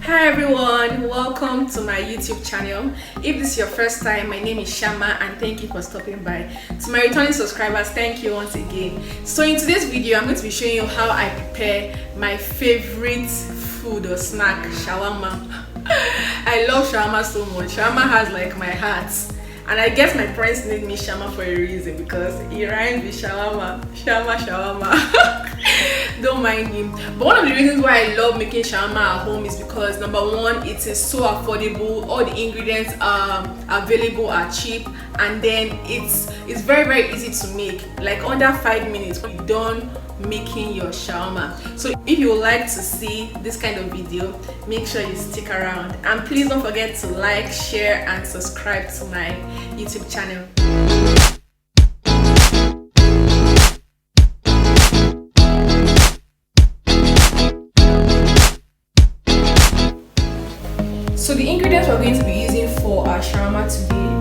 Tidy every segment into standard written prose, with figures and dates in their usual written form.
Hi everyone, welcome to my YouTube channel. If this is your first time, my name is Shama and thank you for stopping by. To my returning subscribers, thank you once again. So in today's video, I'm going to be showing you how I prepare my favorite food or snack, shawarma. I love shawarma so much. Shawarma has like my heart. And I guess my friends named me Shama for a reason because it rhymes with shawarma. Shawarma. Don't mind me. But one of the reasons why I love making shawarma at home is because number one, it is so affordable. All the ingredients available are cheap, and then it's very easy to make. Like under 5 minutes, you're done making your shawarma. So if you would like to see this kind of video, make sure you stick around, and please don't forget to like, share and subscribe to my YouTube channel. So the ingredients we're going to be using for our shawarma today,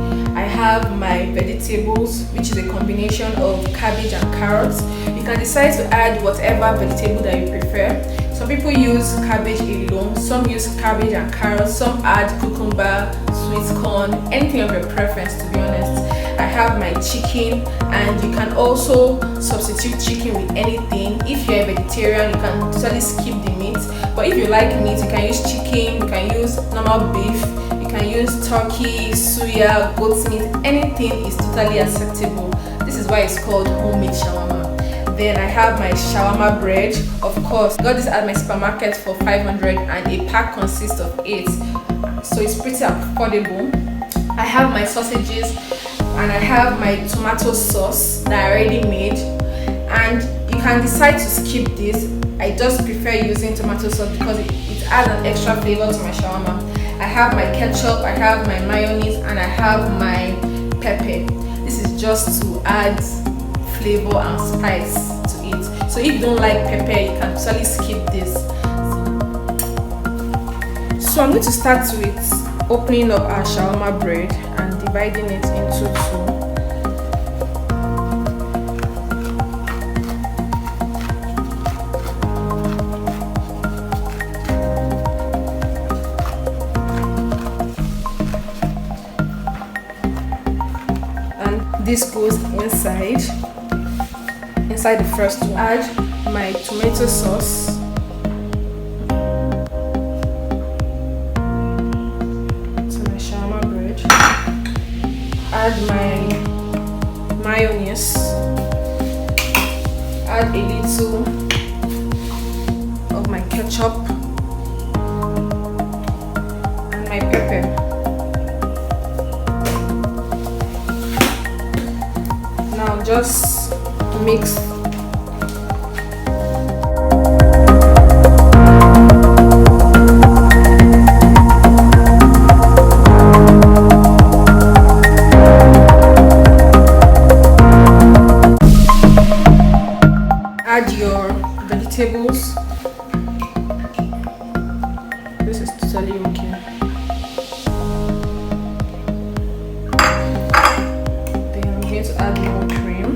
I have my vegetables, which is a combination of cabbage and carrots. You can decide to add whatever vegetable that you prefer. Some people use cabbage alone, some use cabbage and carrots, some add cucumber, sweet corn, anything of your preference, to be honest. I have my chicken, and you can also substitute chicken with anything. If you're a vegetarian, you can totally skip the meat, but if you like meat, you can use chicken, you can use normal beef, you can use turkey, suya, goat meat, anything is totally acceptable. This is why it's called homemade shawarma. Then I have my shawarma bread. Of course, got this at my supermarket for 500 and a pack consists of 8, so it's pretty affordable. I have my sausages and I have my tomato sauce that I already made, and you can decide to skip this. I just prefer using tomato sauce because it adds an extra flavor to my shawarma. I have my ketchup, I have my mayonnaise, and I have my pepper. This is just to add flavor and spice to it. So if you don't like pepper, you can totally skip this. So I'm going to start with opening up our shawarma bread and dividing it into 2. This goes inside the first one. Add my tomato sauce, to my shawarma bread. Add my mayonnaise. Add a little of my ketchup and my pepper. Now just mix. Add your vegetables. This is totally okay. Then I'm going to add more cream.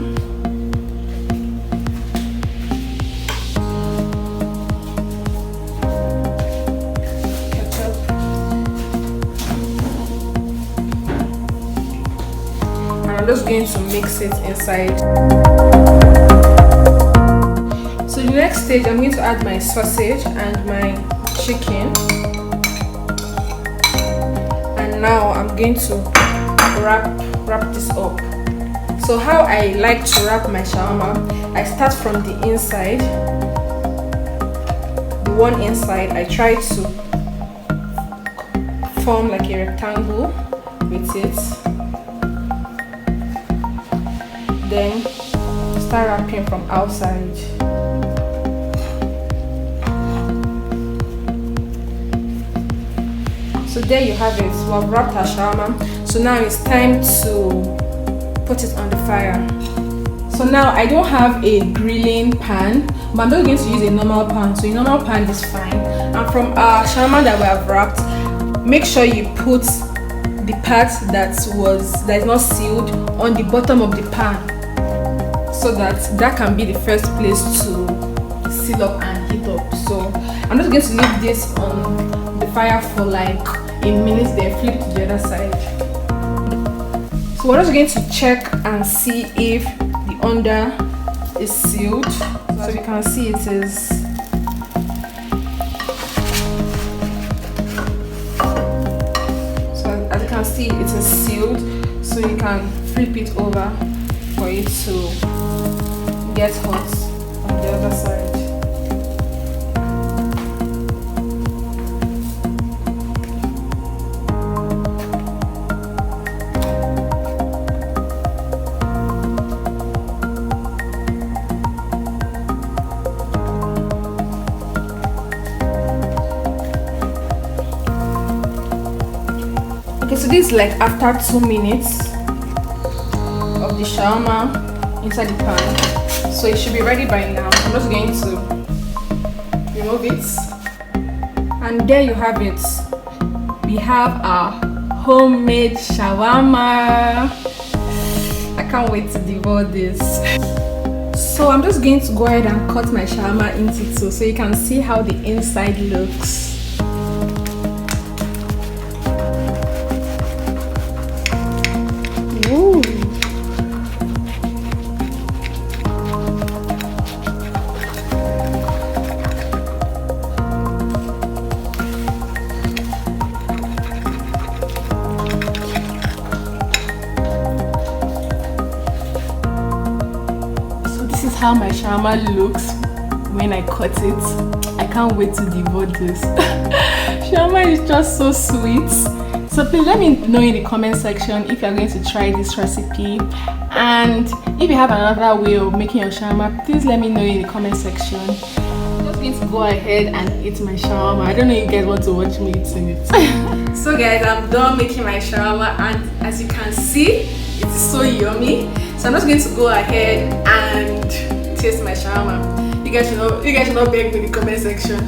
Ketchup. And I'm just going to mix it inside. So the next stage, I'm going to add my sausage and my chicken, and now I'm going to wrap this up. So how I like to wrap my shawarma, I start from the inside, the one inside. I try to form like a rectangle with it, then start wrapping from outside. So there you have it. We've wrapped our shawarma. So now it's time to put it on the fire. So now I don't have a grilling pan, but I'm just going to use a normal pan. So a normal pan is fine. And from our shawarma that we have wrapped, make sure you put the part that is not sealed on the bottom of the pan, so that can be the first place to seal up and heat up. So I'm just going to leave this on the fire for like a minute, then flip to the other side. So we're just going to check and see if the under is sealed. So as you can see, it is. So as you can see, it is sealed. So you can flip it over for it to get hot on the other side. Okay, so this is like after 2 minutes of the shawarma inside the pan, so it should be ready by now. I'm just going to remove it, and there you have it. We have our homemade shawarma. I can't wait to devour this. So I'm just going to go ahead and cut my shawarma into two so you can see how the inside looks. Ooh. So this is how my shawarma looks when I cut it. I can't wait to devour this. Shawarma is just so sweet. So please let me know in the comment section if you're going to try this recipe, and if you have another way of making your shawarma, please let me know in the comment section. I'm just going to go ahead and eat my shawarma. I don't know if you guys want to watch me eating it. So guys, I'm done making my shawarma, and as you can see, it is so yummy. So I'm just going to go ahead and taste my shawarma. You guys should not beg me in the comment section.